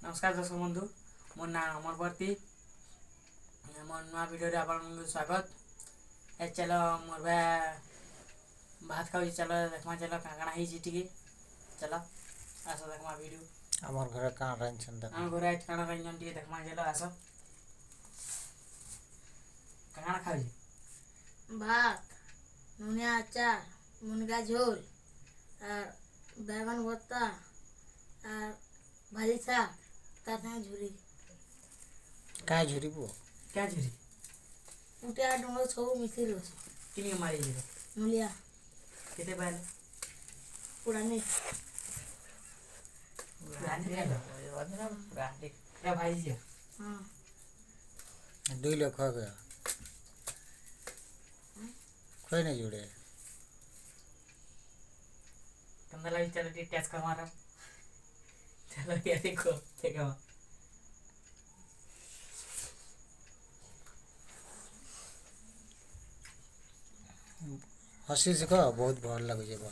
नमस्कार दर्शक बंधु मो ना अमरवर्ती मोर नुआ वीडियो रे आपन स्वागत ए चलो मोर भात खाऊ चलो देखमा चलो काकणा ही जिटिके चलो आसो देखमा वीडियो हमर घर का रंजन देख हम घर आज काना रंजन टी देखमा चलो आसो काकणा खाऊ भात नुनिया अचार मुनगा झोल और बैगन भत्ता और भाजी साग ताते झुरी का झुरी बो क्या झुरी उटिया डुंगो सब मिसी रोस किनी मारी जी नुलिया केते बाल पुरानी रानी रे वदना रानी क्या भाई जी हां 2 लोग खा गया कोई नहीं जुड़े कंदला चलो टी टच कर मारो चलो ये देखो देखो हसी से कह बहुत भल लगे जे बा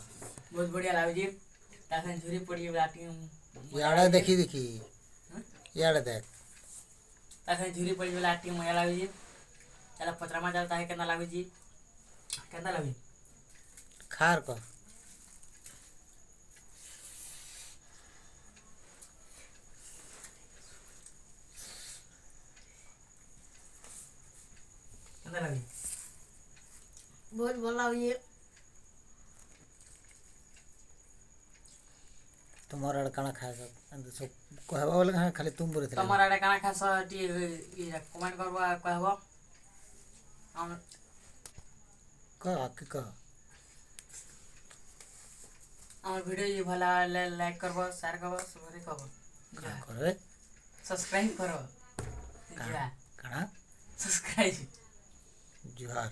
बहुत बढ़िया लागो जी तासन झुरी पड़ी बाटी याड़ा देखी देखी याड़ा देख तासन झुरी पड़ी बाटी मजा लागो जी चलो पचरामा चलता है केना लागो जी केना लागो खार का केना लागो बहुत भला ये तुम्हारा अड़काना खाएगा अंदर सब कहबा वाला कहां खाली तुम बोले थे तमर आडे काना खास टी कमेंट करबा कहबो हम का हमर वीडियो ये भला लाइक करबो शेयर करबो सबरे कहबो का करे सब्सक्राइब करो काना सब्सक्राइब जुहार